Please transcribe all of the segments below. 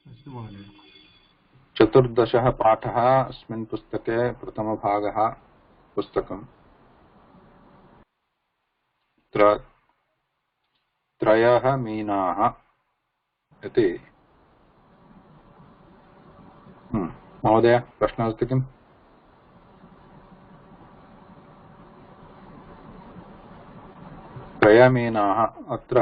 अस्तु महोदय। चतुर्दशः पाठः अस्मिन् पुस्तके प्रथमभागः पुस्तकम् त्रयः मीनाः इति। महोदय प्रश्नः अस्ति किम्? त्रयमीनाः अत्र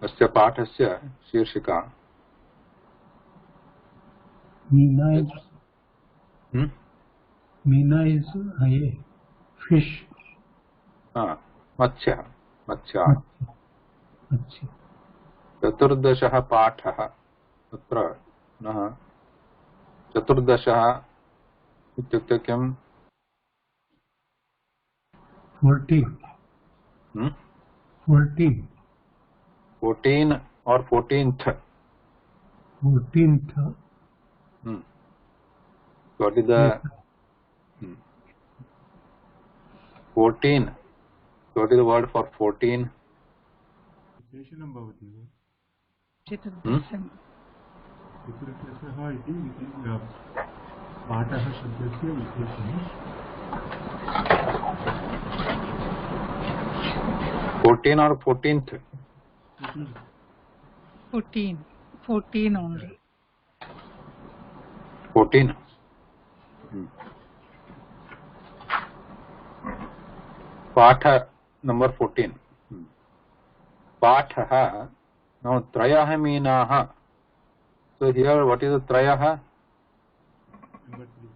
अस्य पाठस्य शीर्षिका। Meena is a fish. मत्स्यः मत्स्यः। अच्छा। चतुर्दशः पाठः अत्र पुनः चतुर्दशः इत्युक्ते किम्? 14 और 14th. 14th. What is the 14? What is the word for 14? विशेषणं भवति वा? चतुर्दशः इति पाठः शब्दस्य विशेषणं। 14 or 14th? 14 only. 14. पाठ नंबर 14. पाठः. Now त्रयः मीनाः. So here what is the त्रयः? Number 3.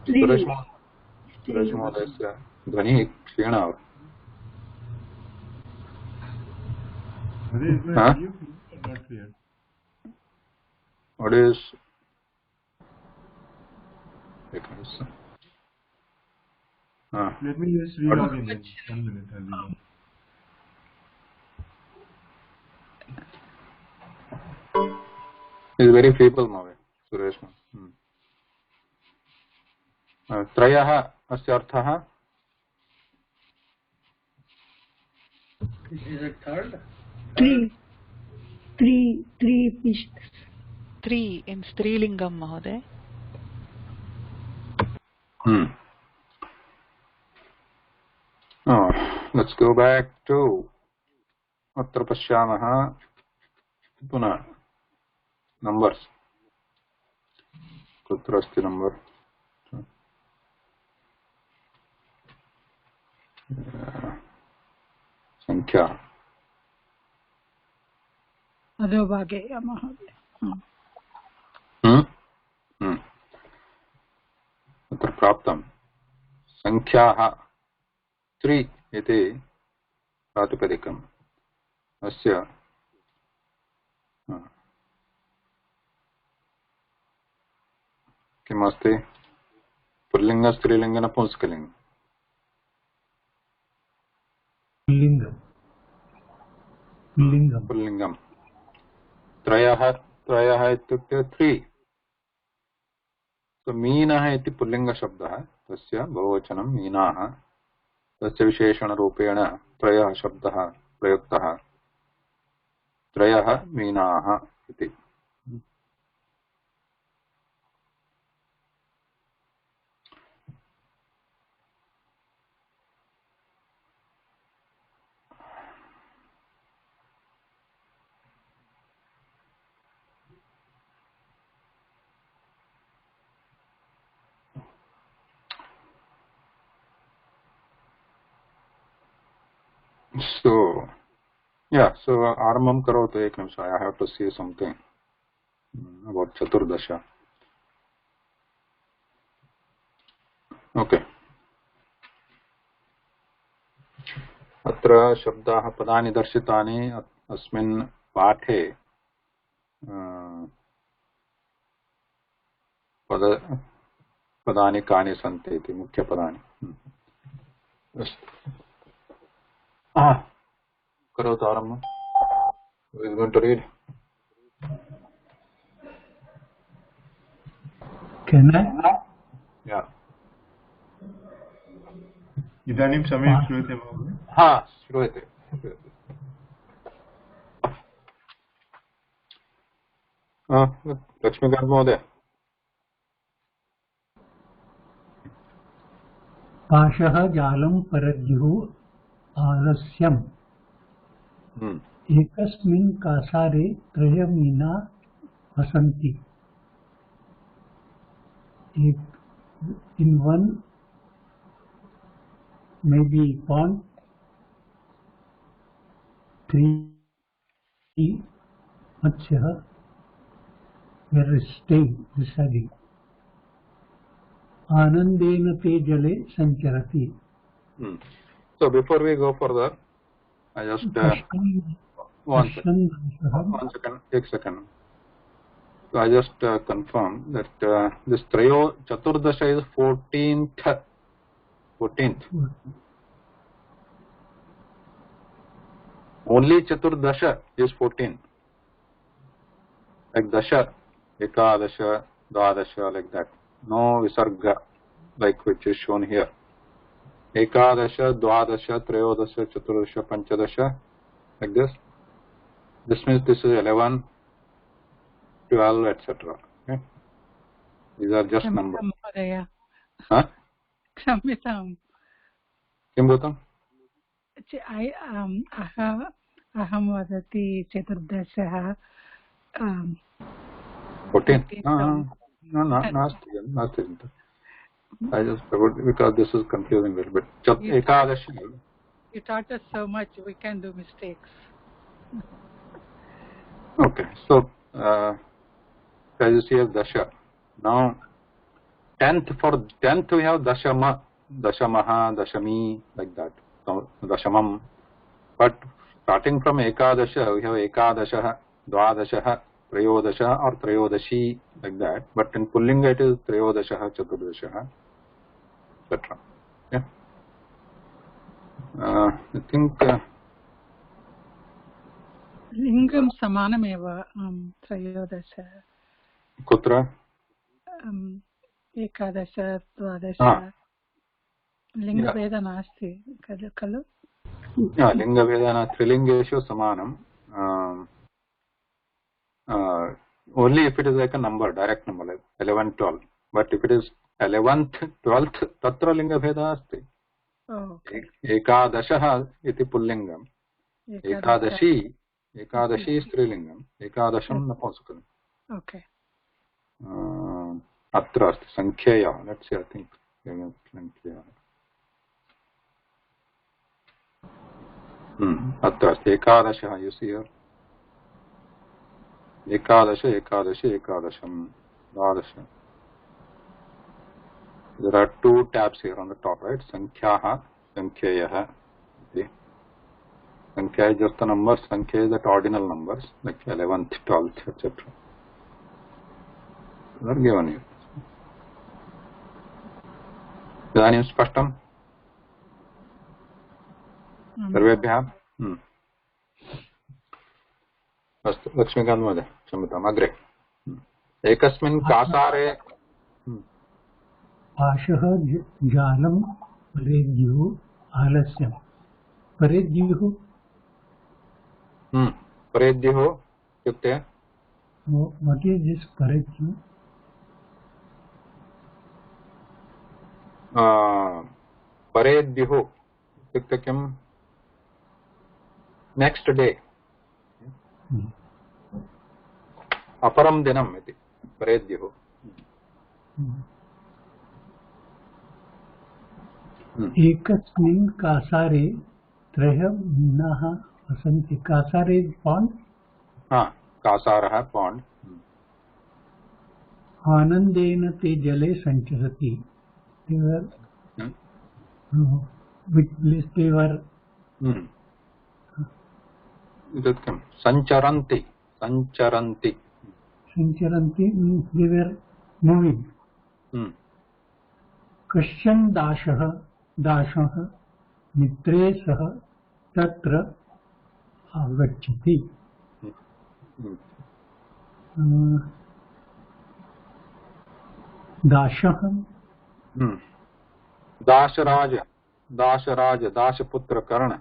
सुरेश महोदयस्य ध्वनिः क्षीणः। What is Let me just read out in 1 minute. Is very feeble, Mave. Suresh. त्रयः अस्य अर्थः? Is it third? Three fish. 3 in Strilingam, Mahoday. Let's go back to अत्र पश्यामः पुनः numbers. कुत्र अस्ति नंबर? संख्या अधोभागे महोदय. अत्र प्राप्तं संख्याः 3 इति प्रातिपदिकम्. अस्य किमस्ति? पुल्लिङ्ग, स्त्रीलिङ्ग, नपुंसकलिङ्ग? पुल्लिङ्गम्. त्रयः इत्युक्ते 3. तो मीनः इति पुल्लिङ्गशब्दः, तस्य बहुवचनं मीनाः. तस्य विशेषणरूपेण त्रयः शब्दः प्रयुक्तः. त्रयः मीनाः इति. So आरम्भं करोतु. एकनिमिषम्. I have to say something about चतुर्दश. Okay. अत्र शब्दाः पदानि दर्शितानि अस्मिन् पाठे. पदानि कानि सन्ति इति मुख्यपदानि. करोतु आरम्भम्. Who is going to read? Can I? Yeah. इदानीं सम्यक् श्रूयते महोदय? श्रूयते. लक्ष्मीकांत महोदय। पाशः जालं परद्युः आलस्यम्। एकस्मिन् कासारे त्रयः मीना वसन्ति। In one maybe pond, three matsyah were staying, residing. Anandena te jale sancharati. So before we go further, I just one second, take second. So I just confirm that this Chaturdasha is 14th. Only Chaturdasha is 14. Like Dasha, Ekadasha, Dwadasha, like that. No Visarga, like which is shown here. Ekadasha, Dwadasha, Trayodasha, Chaturdasha, Panchadasha, like this. This means this is 11, 12, etc. Okay? These are just numbers. Huh? Kshamitam. Kim bhutam? Aham vadati Chaturdasha. 14? No, nasti. I just forgot because this is confusing a little bit. Ekadashi. You taught us so much, we can do mistakes. Okay, so as you see as Dasha. Now, 10th, for 10th we have Dashama, Dashamaha, Dashami, like that. So, Dashamam. But starting from Ekadasha, we have Ekadasha, Dwadasha, Trayodasha or Trayodashi, like that. But in Pullinga it is Trayodasha, Chaturdasha, etc. Yeah. I think Lingam samanameva Trayodasha. Kutra? Ekadasha, Dwadasha. Linga veda nasti, kalu? Yeah, Linga Vedana, Trilingeshu Samanam. Only if it is like a number, direct number, like 11, 12. But if it is 11th, 12th, Tatra Linga Veda asti. Oh, okay. Ekadashaha iti Pullingam. Ekadashi is Trilingam. Ekadasham Napasukam. Okay. Atra asti, Sankhya. Let's see, I think. Sankhya. Atra asti, Ekadashaha, you see here. Ekadasha, Ekadashi, Ekadasham, Dwadasha. There are two tabs here on the top, right? Sankhyaha, Sankhyayaha. Okay. Sankhya is just the numbers, Sankhya is the ordinal numbers, like 11th, 12th, etc. They are given here. इदानीं स्पष्टं सर्वेभ्यः? अस्तु, लक्ष्मीकान्त महोदय क्षम्यताम्, अग्रे। एकस्मिन् कासारे पाशः जालं परेद्युः आलस्यम्। परेद्युः परेद्युः इत्युक्ते what is this paredyu? परेद्युः इत्युक्ते किम्? नेक्स्ट् डे, अपरं दिनम् इति परेद्युः। एकस्मिन् कासारे त्रयः मीनाः वसन्ति। कासारे पाण्ड्? कासारः पाण्ड्। आनन्देन ते जले सञ्चरति। Which place they were? Sancharanti. Sancharanti. Sancharanti means they were moving. Kashyan dashah mitre sah tatra agacchati. Dashah. Dasharaj, Dasharaj, दाशपुत्र Karna,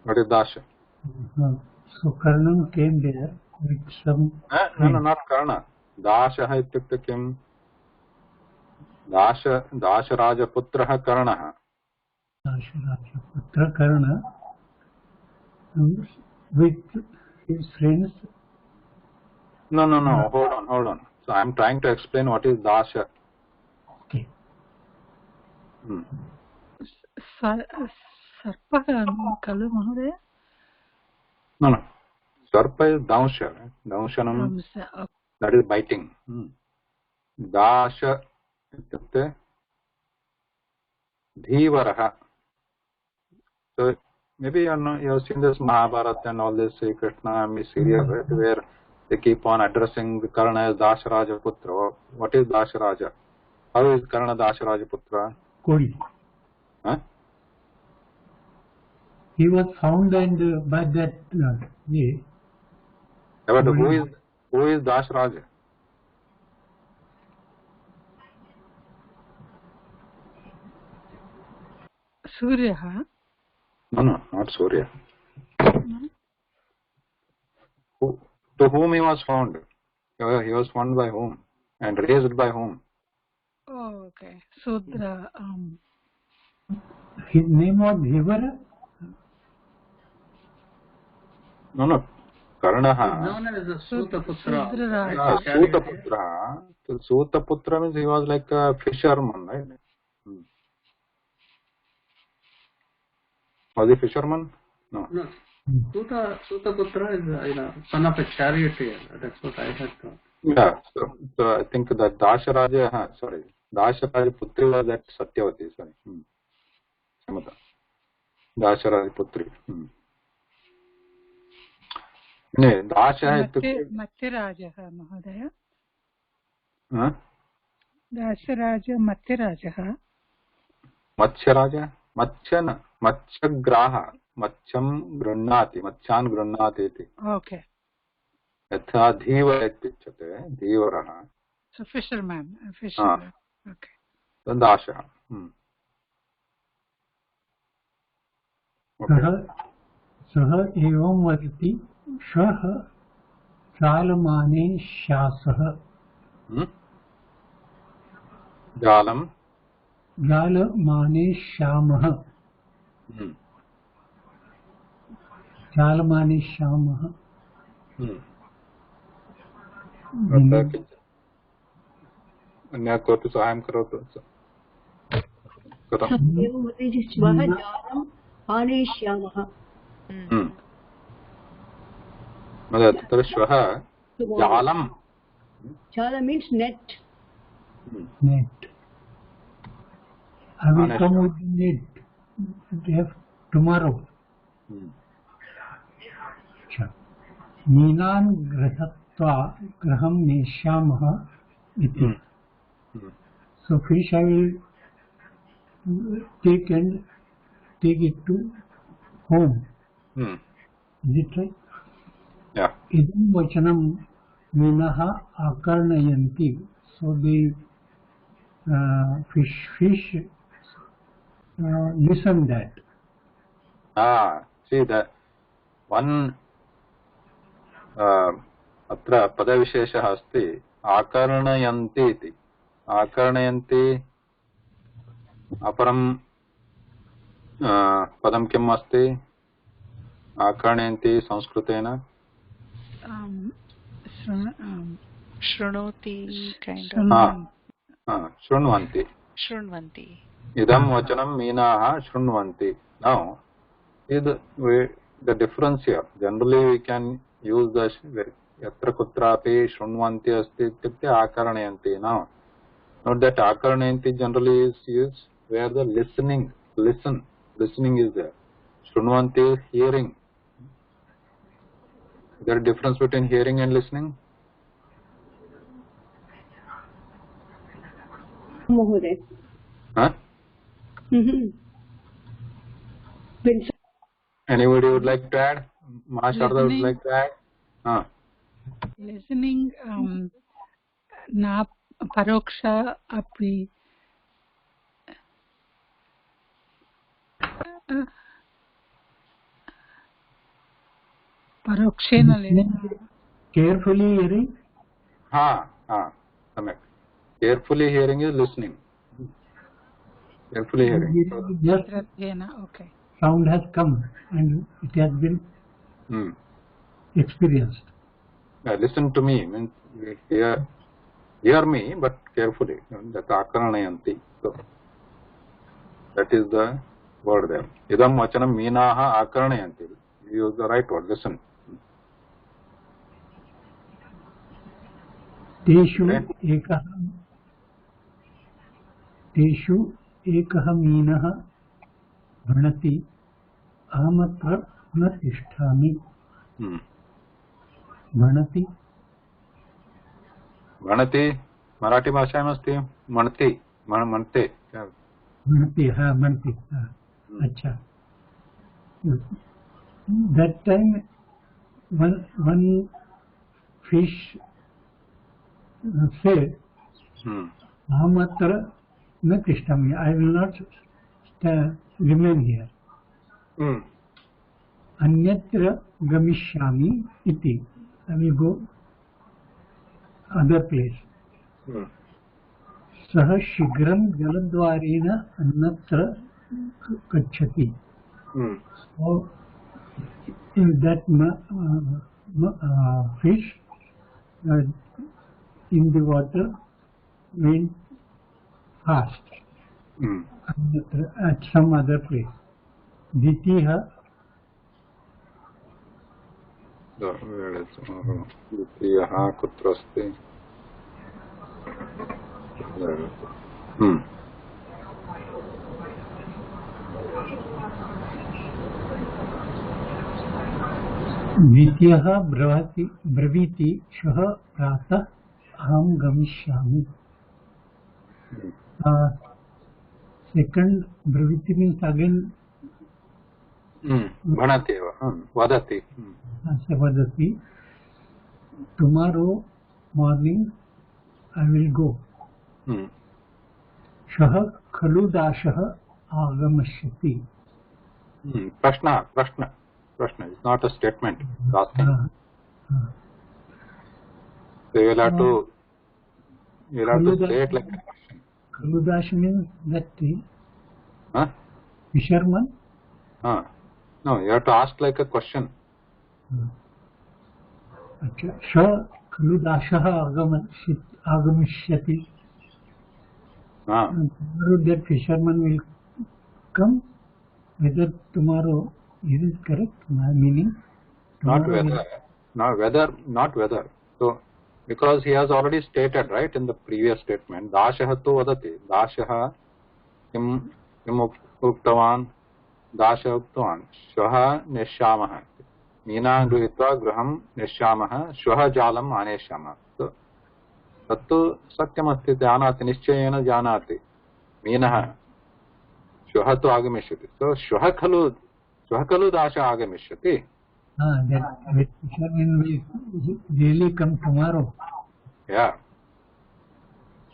What is dasha? So Karnam came there with some. No, not karna. Dasha ityukte kim? Dasharaja putrah karnah. Dasharaja Putra Karna with his friends. No. Hold on. So I am trying to explain what is dasha. Okay. Sarpah kalu Mahoday? No. Sarpa is dansha. Danshanam. That is biting. Dasha ityukte dhivaraha. So maybe you have seen this Mahabharata and all this Krishna serial, right, where they keep on addressing Karna as Dasharaja Putra. What is Dasharaja? How is Karna Dasharaja Putra? Kodi. Huh? He was found and by that way. But who is Dasharaja? Surya. No, not Surya. To whom he was found? He was found by whom? And raised by whom? Oh, okay. Sudra. His name was Dhivara? No. Karnaha. Known as a Sutaputra. Sutaputra. So Sutaputra means he was like a fisherman, right? Was he fisherman? No. Sutaputra is son of a charioteer. That's what I had thought. Yeah. So I think that Dasharaja Putri was that Satyavati. Sorry. Samata. Dasharaja Putri. Dasha Matyaraja Mahodaya. Dasharaja Matyaraja. Matsyaraja? Matsyagraha. Matsyam grannati. Matsyan grannati iti. Okay. Yatha dhivara ityuchyate. Dhivaraha. So fisherman. Okay. Dasha. Okay. सह एवं वदति श्वः जालमाने श्यासः जालमाने श्यामः जालमाने श्यामः अन्य कोऽपि साहाय्यं करोतु श्वः जालम् आनेष्यामः तत्र श्वः जालं Jala means net. Net. I will come with net tomorrow. मीनान् गृहत्वा गृहं नेष्यामः इति. So fish I will take it to home. Is it right? Yeah. Idam vachanam minaha akarnayanti. So the fish listen that. See that one अत्र पदविशेषः अस्ति आकर्णयन्ति इति. आकर्णयन्ति अपरं पदं किम् अस्ति? आकर्णयन्ति संस्कृतेन शृणोति शृण्वन्ति. इदं वचनं मीनाः शृण्वन्ति. Now the difference here, generally we can use the yatra kutrapi shruण्वन्ति asti ityukte akarnayanti. Now note that akarnayanti generally is used where the listening is there. Shruण्वन्ति is hearing. Is there a difference between hearing and listening? Mahoday. Huh? Anybody would like to add? Mahasharda would like to add? Listening na paroksha api परोक्षेण Carefully hearing. सम्यक्. Carefully hearing is listening. Carefully hearing. Just okay. sound has come and it has been experienced. Listen to me means hear me, but carefully. That akaranayanti. So that is the word there. Idam vachanam minaha akaranayanti. Use the right word. Listen. तेषु एकः मीनः भणति अहमत्र न तिष्ठामि. भणति मराठी भाषायाम् अस्ति. मणति मणते भणति. भणति. अच्छा. That time one fish said, Ahamatra na tishtami, I will not remain here. Anyatra gamishyami iti, I will go other place. Saha shigram jaladvarena annatra gacchati. So that fish in the water went fast at some other place. Ditiha. Ditiyaha kutrasti. द्वितीयः ब्रवीति श्वः प्रातः अहं गमिष्यामि. Second breviti means again भणति एव वदति. Vadati. Tomorrow morning I will go. Shah khalu dashah agamishyati. Prashna. It's not a statement. It's asking. So you will have to say it like a question. Khaludash means that fisherman. No, you have to ask like a question. Shah khaludashah agamishyati. Tomorrow that fisherman will come. Whether tomorrow, is it correct? My meaning? Not whether. So, because he has already stated, right, in the previous statement, Dashah tu vadati. Dashah kim uktavan. Dashah uktavan. Shvaha nishyamah. Meena grihitva graham nishyamah. Shvaha jalam aneshyamah. So, tattu satyamasti janati. Nischayena janati. Meenah. Shvaha tu agamishyati. So, shvaha khalu dasha agamishyati. That fisherman will really come tomorrow. Yeah.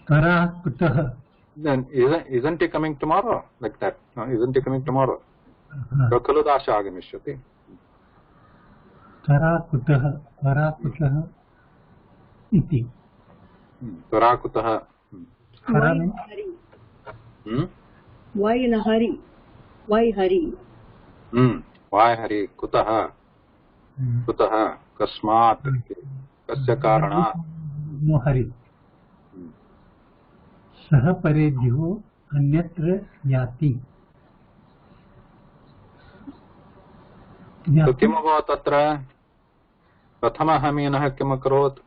Tara kutah. Then isn't he coming tomorrow? Like that. No, isn't he coming tomorrow? So khalu dasha agamishyati. Tara kutah iti. Tara kutah. Why in a hurry? Why hurry? Why hurry? Kutah. Kutah. Kasmat. Kasya karana. No hurry. Sah paredhyo anyatra yati. So किम अभवत् तत्र प्रथमः मीनः किम् अकरोत्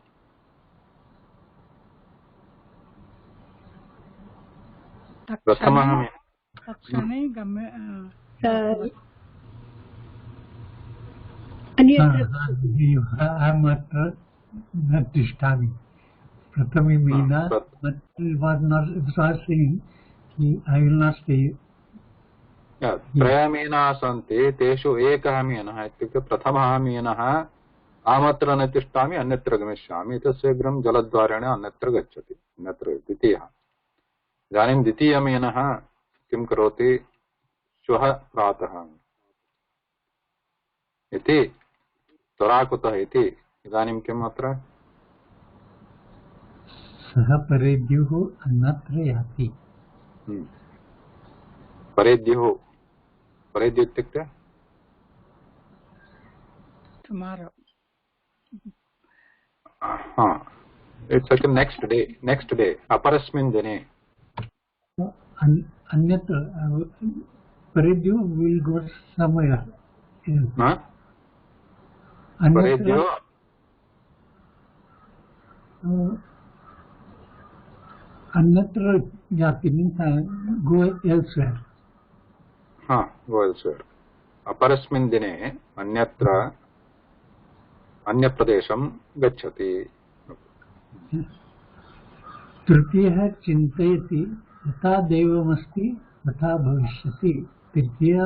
प्रथमः तक्षणे अहमत्र न तिष्ठामि. प्रथमे Meena was not saying I will not stay. त्रयः मीनाः सन्ति. तेषु एकः मीनः इत्युक्ते प्रथमः मीनः अहमत्र न तिष्ठामि अन्यत्र गमिष्यामि इति शीघ्रं जलद्वारेण अन्यत्र गच्छति. अन्यत्र द्वितीयः. इदानीं द्वितीयमीनः किं करोति? श्वः प्रातः इति त्वरा कुतः इति इदानीं किम् अत्र सः परेद्युः अन्यत्र याति परेद्युः परेद्यु इत्युक्ते tomorrow. It's like next day अपरस्मिन् दिने अन्यत्र परेद्युः will go somewhere else. परेद्युः अन्यत्र जाति means go elsewhere. go elsewhere. अपरस्मिन् दिने अन्यत्र अन्यप्रदेशं गच्छति. तृतीयः चिन्तयति यथा दैवमस्ति तथा भविष्यति. तृतीय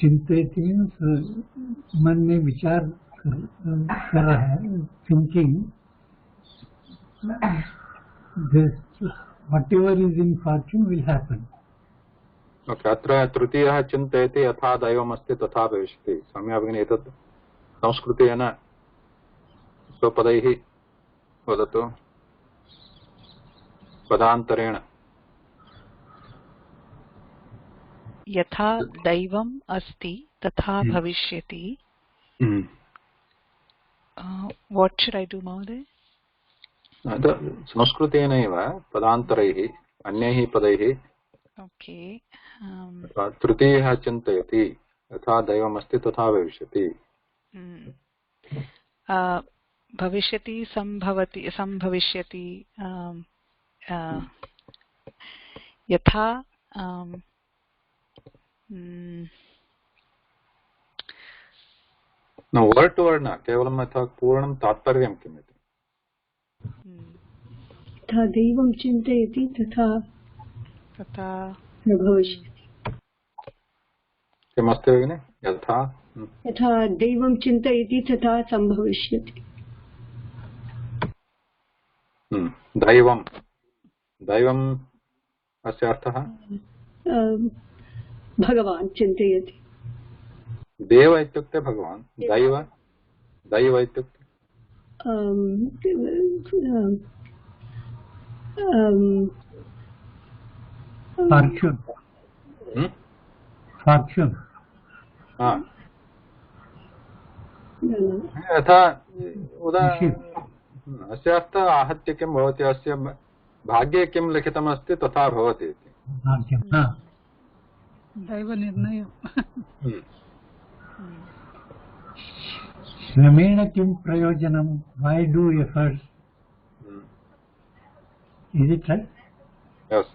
चिन्तयति मीन्स मन में विचार कर रहा है, thinking this whatever is in fortune will happen. अत्र तृतीयः चिन्तयति यथा दैवमस्ति तथा भविष्यति. सम्यक् भगिनी एतत् संस्कृतेन स्वपदैः वदतु पदान्तरेण. यथा दैवम् अस्ति तथा भविष्यति. What should I do, Mahoday? संस्कृतेनैव पदान्तरैः अन्यैः पदैः. Okay. तृतीयः चिन्तयति यथा दैवमस्ति तथा भविष्यति. भविष्यति संभवति संभविष्यति यथा वर्ड टू वर्ड न केवलं यथा पूर्णं तात्पर्यं किम् इति. यथा दैवं चिन्तयति तथा तथा न भविष्यति. किमस्ति भगिनि यथा दैवं चिन्तयति तथा सम्भविष्यति. दैवं दैवम् अस्य अर्थः भगवान् चिन्तयति. देव इत्युक्ते भगवान्. दैव दैव इत्युक्ते fortune. यथा अस्य अर्थः आहत्य किं भवति, अस्य भाग्ये किं लिखितमस्ति तथा भवति इति. दैवनिर्णयः. श्रमेण किं प्रयोजनं? why do efforts? Is it right? Yes.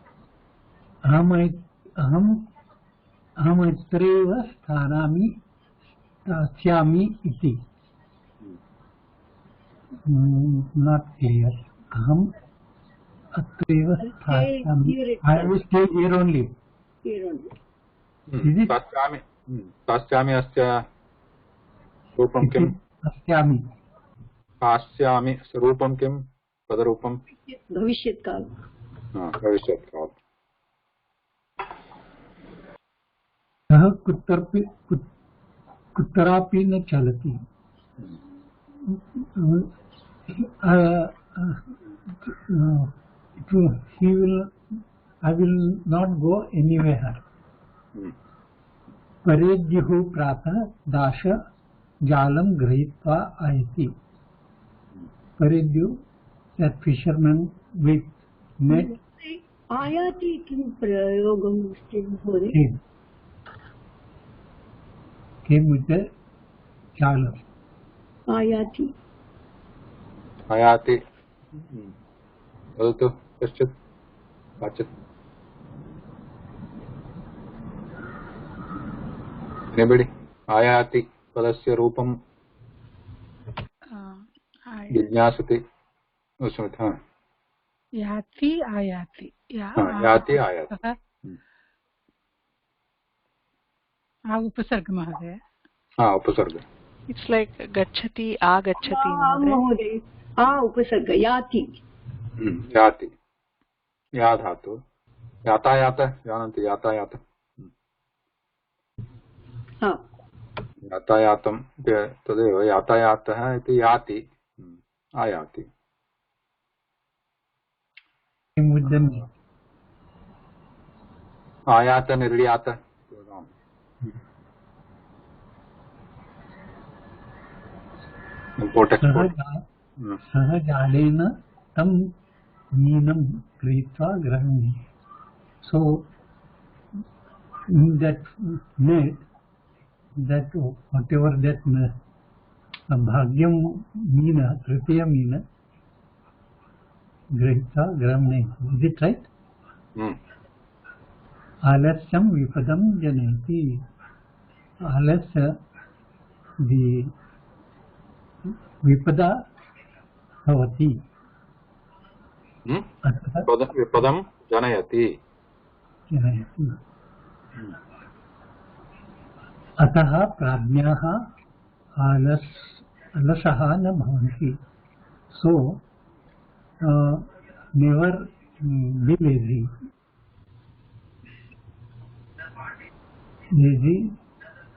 अहम् अत्रैव स्थास्यामि इति. not clear. अहम् अत्रैव स्थास्यामि. I will stay here only. स्थास्यामि अस्य रूपं किम्? स्थास्यामि रूपं किम्? पदरूपं भविष्यत्काल. भविष्यत्काल. सः कुत्रापि न चलति. I will not go anywhere. परेद्युः प्रातः दाश जालं गृहीत्वा Ayati. परेद्यु that fisherman with net. आयाति किं प्रयोगम् अस्ति महोदय? came with the जालं. आयाति वदतु कश्चित् काचित्. Anybody? आयाति पदस्य रूपं जिज्ञासति. याति आयाति. याति आयाति. उपसर्ग महोदय. उपसर्ग. It's like गच्छति आगच्छति महोदय. उपसर्ग याति. याति या धातु यातायात जानन्ति यातायात हा यातायातं तदेव यातायातः इति याति आयाति मुद्दन्ति आयात निर्यात इम्पोर्ट् एक्स्पोर्ट् सः जालेन तं मीनं क्रीत्वा गृह्णाति so in that net that whatever that bhagyam meena tritiya meena grihita gramneti is it right alasyam vipadam janeti alasya the vipada bhavati विपदं जनयति अतः प्राज्ञाः अलसः न भवन्ति so never be lazy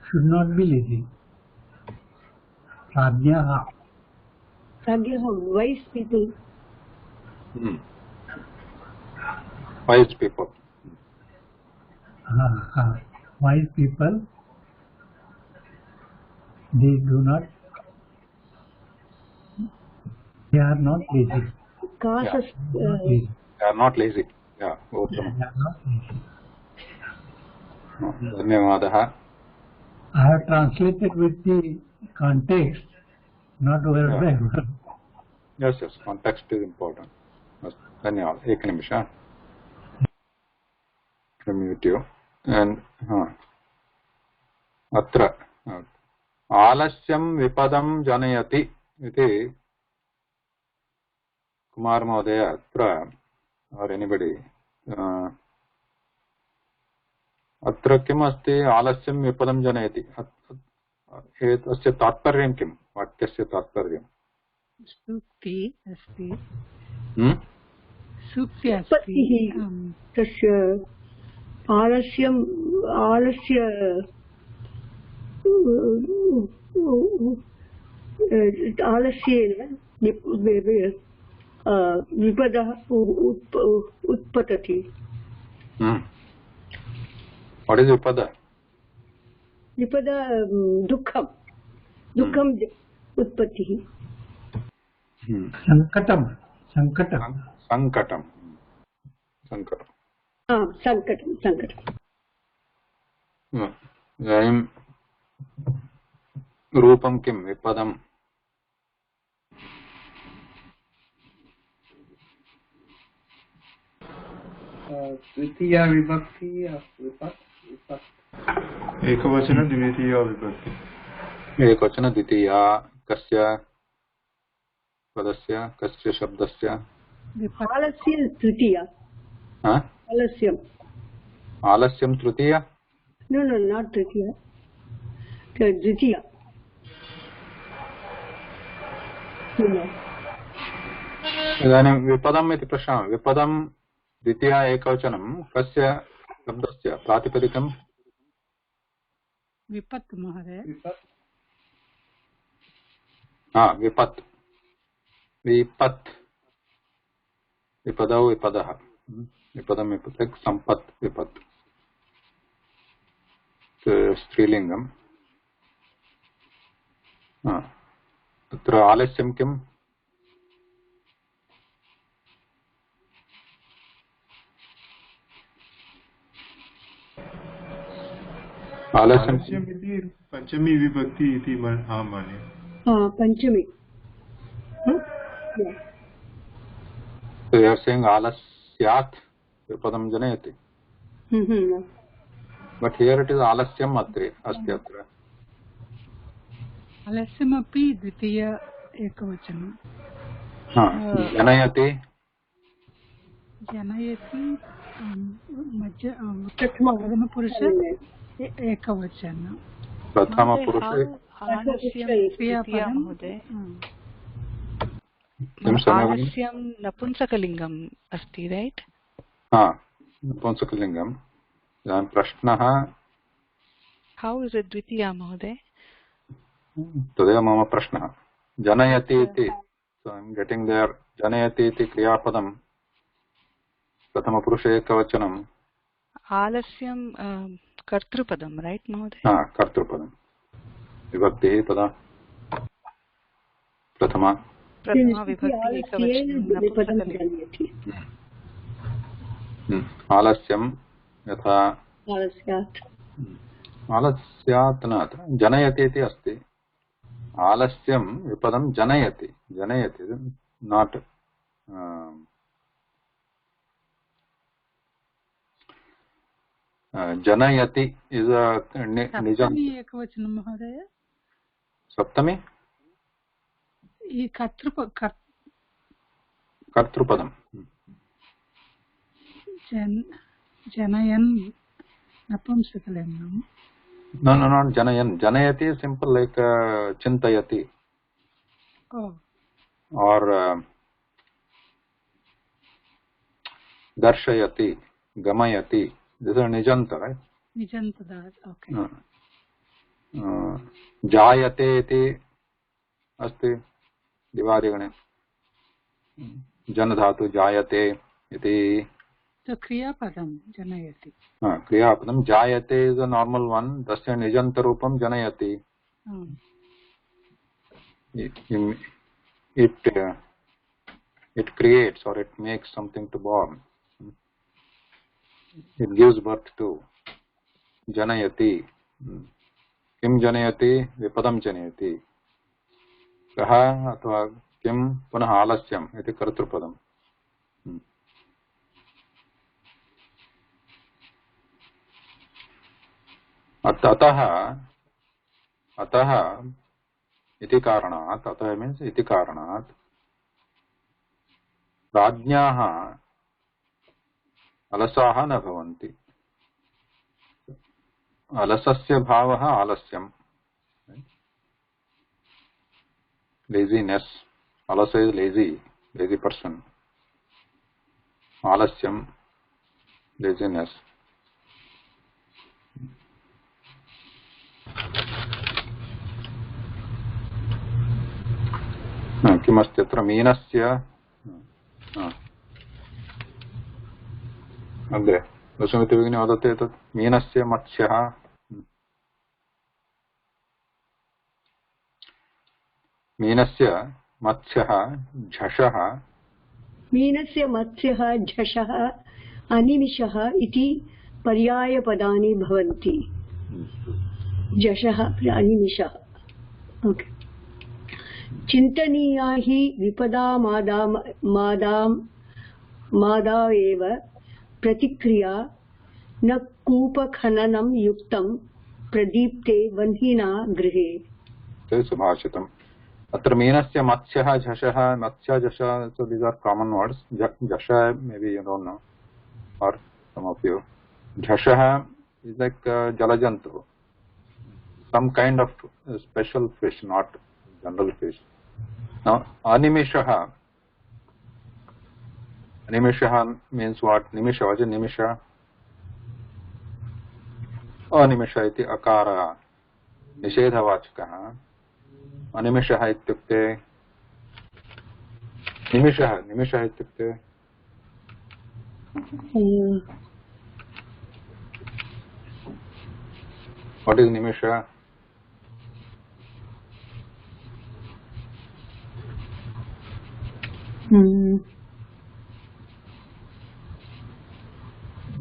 should not be lazy प्राज्ञाः wise people wise people wise people they are not lazy causes they are not lazy yeah धन्यवादः I have translated with the context not word by word yes context is important धन्यवाद एक निमिष mute you and अत्र आलस्यं विपदं जनयति इति कुमार महोदय अत्र or anybody अत्र किम् अस्ति आलस्यं विपदं जनयति एतस्य तात्पर्यं किं वाक्यस्य तात्पर्यं सूक्ति अस्ति सूक्ति उत्पत्तिः तस्य आलस्य आलस्येन विपदः उत्पतति What is vipada? विपदा दुःखं उत्पत्तिः संकटं इदानीं रूपं किं विपदम् द्वितीया विभक्ति एकवचन द्वितीया विभक्ति एकवचन द्वितीया कस्य पदस्य कस्य शब्दस्य आलस्य तृतीया आलस्यं तृतीया no not तृतीया द्वितीया इदानीं विपदम् इति पश्यामः विपदं द्वितीया एकवचनं कस्य शब्दस्य प्रातिपदिकं विपत् महोदय विपत् विपदौ विपदः विपदं विपत् सम्पत् विपत् स्त्रीलिङ्गं तत्र आलस्यं किम् आलस्यम् इति पञ्चमी विभक्ति इति अहं मन्ये पञ्चमी So you are saying alasyat vipadam janayati. But here it is alasyam asti atra. आलस्यमपि द्वितीय एकवचनं janayati प्रथमपुरुष एकवचनं प्रथमपुरुषे आलस्यं नपुंसकलिङ्गम् अस्ति रैट् नपुंसकलिङ्गम् इदानीं प्रश्नः How is it द्वितीया महोदय? तदेव मम प्रश्नः जनयति इति so I'm getting there जनयति इति क्रियापदं प्रथमपुरुषे एकवचनं आलस्यं कर्तृपदं राइट महोदय? कर्तृपदं विभक्तिः तदा प्रथमा विभक्ति एकवचनं आलस्यं यथा आलस्यात् न जनयति इति अस्ति आलस्यं विपदं जनयति जनयति नाट् जनयति इज निजं एकवचनं महोदय सप्तमी कर्तृपदं जनयन् नपुंसकलिङ्गं no जनयन् जनयति simple like चिन्तयति or दर्शयति गमयति this is निजन्त right निजन्त okay जायते इति अस्ति दिवादिगणे जनधातु जायते इति so क्रियापदं जनयति क्रियापदं जायते is a normal one तस्य निजन्तरूपं जनयति it creates or it makes something to born it gives birth to janayati किं जनयति विपदं जनयति कः अथवा किं पुनः आलस्यम् इति कर्तृपदम् अतः इति कारणात् अतः मीन्स् इति कारणात् राज्ञाः अलसाः न भवन्ति अलसस्य भावः आलस्यम् laziness alasa is lazy person alasyam laziness किमस्ति अत्र मीनस्य अग्रे वसुमती भगिनी वदति एतत् मीनस्य मत्स्यः मीनस्य मत्स्यः झषः मीनस्य मत्स्यः झषः अनिमिषः इति पर्यायपदानि भवन्ति झषः अनिमिषः ओके चिन्तनीया हि विपदा मादा एव प्रतिक्रिया न कूपखननं युक्तं प्रदीप्ते वह्निना गृहे सुभाषितम् अत्र मीनस्य मत्स्यः झषः मत्स्य झषः so these are common words झषः maybe you don't know or some of you झषः is like jalajantu some kind of special fish not general fish now animishah means what nimisha what is nimisha animisha iti akara निषेधवाचकः अनिमिषः इत्युक्ते निमिषः इत्युक्ते what is nimisha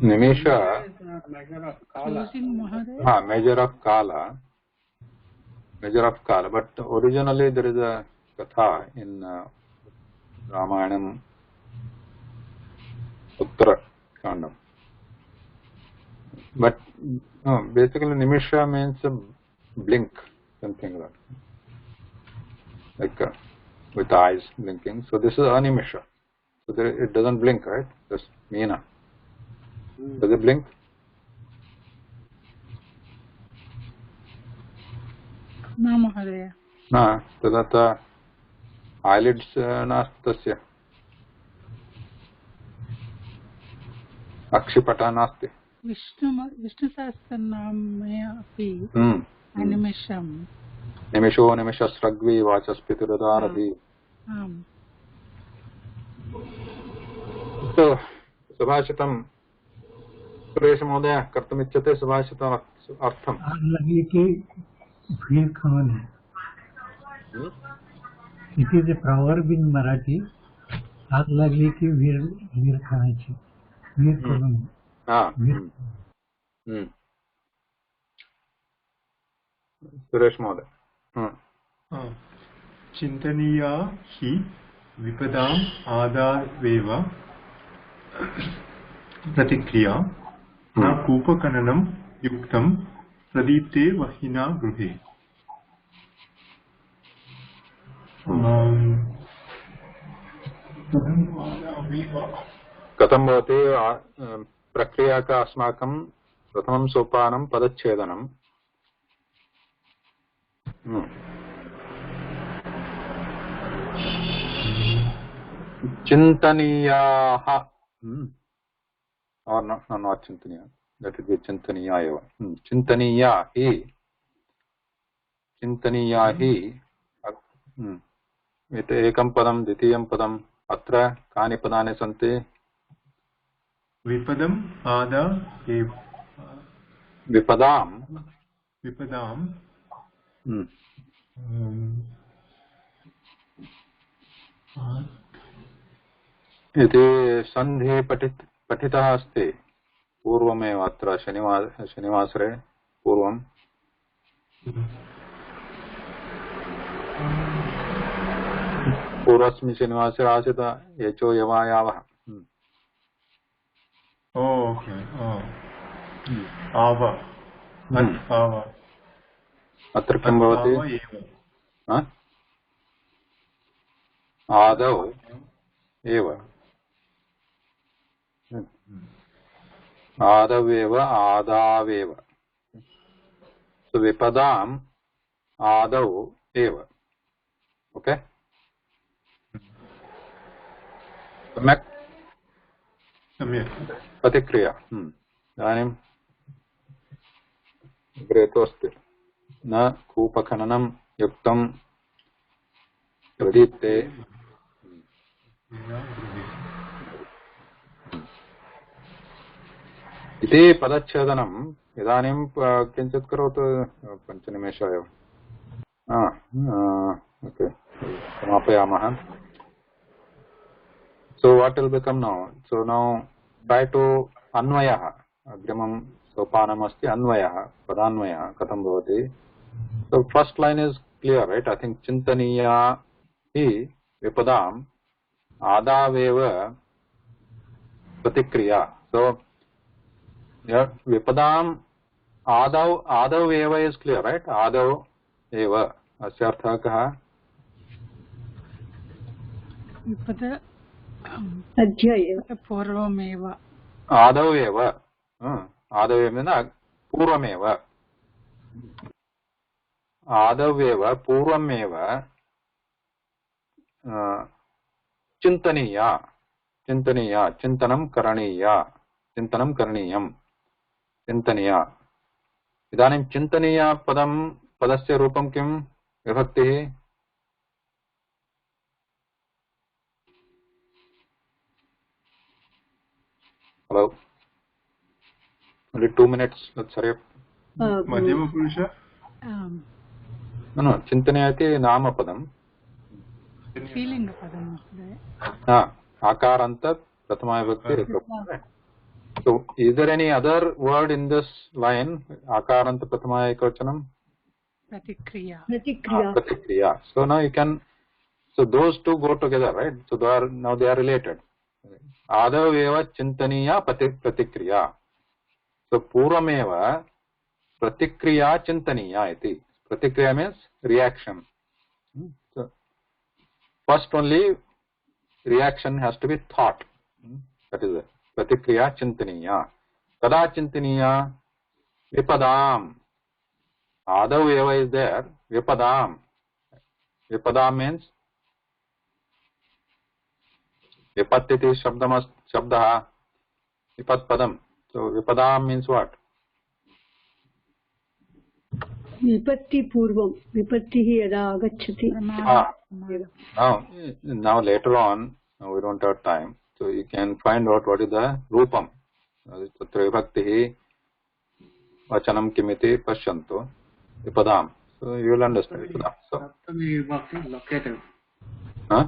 nimisha measure of kala but originally there is a katha in Ramayanam Uttara Kandam but basically nimisha means a blink something like that like with eyes blinking so this is animisha so there, it doesn't blink right just meena does it blink न महोदय न तदत्र eyelids नास्ति तस्य अक्षिपटः नास्ति विष्णुसहस्रनामे अपि अनिमिषं निमिषो निमिषस्रग्वी वाचस्पतिरुदारधि आम् तो सुभाषितं सुरेश महोदय कर्तुमिच्छते सुभाषितम् अर्थम् आग लगी कि भीड़ खवन है. It is a proverb in Marathi. आग लगी कि भीड़ खायची. भीड़ खवन. सुरेश महोदय. चिन्तनीया हि विपदाम् आदावेव प्रतिक्रिया न कूपखननं युक्तं प्रदीप्ते वह्निना गृहे. कथं भवति प्रक्रिया का अस्माकं प्रथमं सोपानं पदच्छेदनं. चिन्तनीयाः और not चिन्तनीया, that would be चिन्तनीया एव. चिन्तनीया हि एकं पदं द्वितीयं पदम्. अत्र कानि पदानि सन्ति? विपदम् आदा विपदाम् इति सन्धिः पठितः अस्ति पूर्वमेव. अत्र शनिवासरे पूर्वं पूर्वस्मिन् शनिवासरे आसीत् एचो यवायावः. अत्र किं भवति? आदौ एव आदवेव आदावेव. विपदाम् आदौ एव. ओके सम्यक् प्रतिक्रिया. इदानीम् अग्रे तु अस्ति न कूपखननं युक्तं प्रदीप्ते इति पदच्छेदनम्. इदानीं किञ्चित् करोतु. 5 निमेषाः एव. Okay समापयामः. So what will become now? So now try to अन्वयः. अग्रिमं सोपानम् अस्ति अन्वयः, पदान्वयः कथं भवति? So first line is clear, right? I think चिन्तनीया हि विपदाम् आदावेव प्रतिक्रिया. So विपदाम् आदौ एव is clear, right? आदौ एव. अस्य अर्थः कः? पूर्वमेव. आदौ एव. आदौ एव पूर्वमेव. आदौ एव पूर्वमेव चिन्तनीया चिन्तनं करणीयं. चिन्तनीया. इदानीं चिन्तनीया पदस्य रूपं किं? विभक्तिः? Hello. Only 2 minutes. Let's hurry up. मध्यमपुरुष. No. चिन्तनीया इति नामपदम्. स्त्रीलिङ्गपदम्. आकारान्त प्रथमाविभक्ति. So is there any other word in this line? Akaranta prathama ekvachanam? Pratikriya. So now you can, so those two go together, right? So they are related. Adav eva chintaniya pratikriya. So purvameva pratikriya chintaniya iti. Pratikriya means reaction. So first only reaction has to be thought. That is it. Pratikriya chintaniya. Kada chintaniya? Vipadam. Adav eva is there. Vipadam. Vipadam means vipattiti shabdaha. Vipatpadam. So Vipadam means what? विपत्ति पूर्वं विपत्तिः यदा आगच्छति Now later on, we don't have time, so you can find out what is the Rupam. Tatra vibhaktihi vachanam kimiti pashyanto Vipadam. So you will understand Vipadam. So, Saptami vibhakti locative. huh?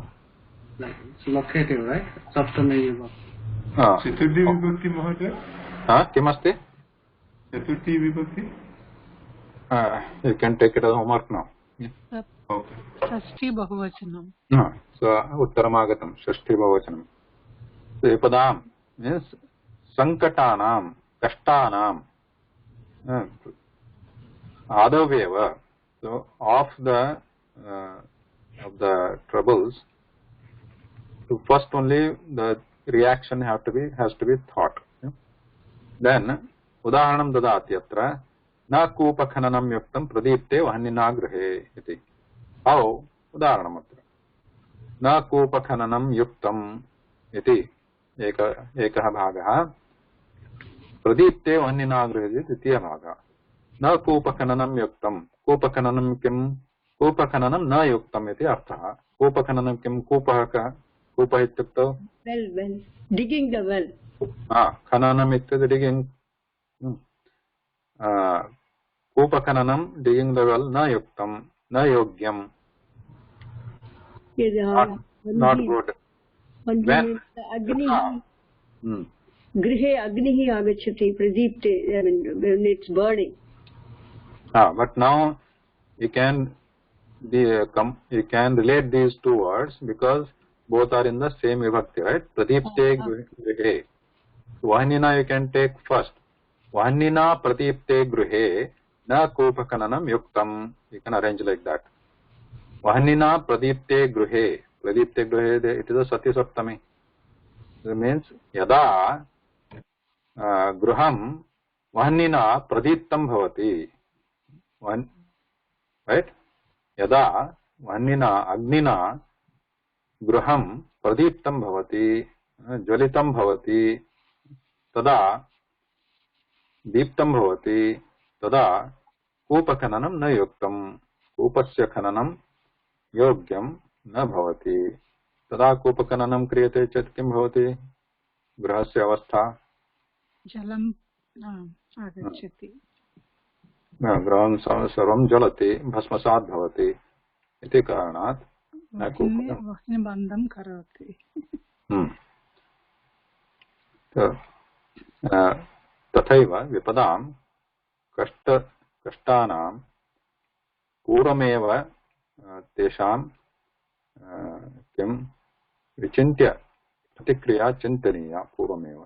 Like it's locative, right? Saptami vibhakti. चतुर्थी विभक्ति महोदय किम् अस्ति? चतुर्थी विभक्ति You can take it as homework now. Okay षष्ठी बहुवचनम. So उत्तरमागतं षष्ठी बहुवचनं. So Vipadam means sankatanam, kashtanam, adaveva. So of the troubles, so first only the reaction has to be thought. Then udaharanam dadati atra na koopakananam yuktam pradipte vahannina grihe iti. How? Udaharanam atra na koopakananam yuktam iti ekah bhagah pradipte vahannina grihe द्वितीय भागः. न कूपखननं युक्तं. कूपखननं किं? कूपखननं न युक्तम् इति अर्थः. कूपखननं किं? कूपः कः? कूपः इत्युक्तौ well digging the well. खननम् इत्युक्ते digging. कूपखननं digging the well न युक्तं, न योग्यं, not good. When अग्निः गृहे अग्निः आगच्छति प्रदीप्ते, I mean when it's burning. But now you can relate these two words because both are in the same vibhakti, right? Pradipte grihe. Vahannina you can take first. Vahannina pradipte grihe na koopakananam yuktam. You can arrange like that. Vahannina pradipte grihe. Pradipte grihe, it is a sati saptami. It means yada gruham vahannina pradiptam bhavati. Right? Yada vahannina agnina gruham pradiptam bhavati, jwalitam bhavati, tada दीप्तं भवति, तदा कूपखननं न युक्तं, कूपस्य खननं योग्यं न भवति. तदा कूपखननं क्रियते चेत् किं भवति? गृहस्य अवस्था जलम् आगच्छति, गृहं सर्वं जलति, भस्मसात् भवति. इति कारणात् वह्निबन्धं करोति. तथैव विपदां कष्टानां पूर्वमेव तेषां किं विचिन्त्य प्रतिक्रिया चिन्तनीया पूर्वमेव.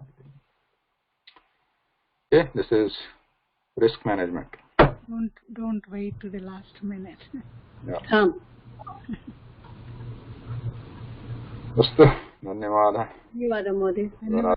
Okay, this is risk management. Don't wait to the last minute. Yeah. अस्तु, धन्यवादः. धन्यवादः महोदय.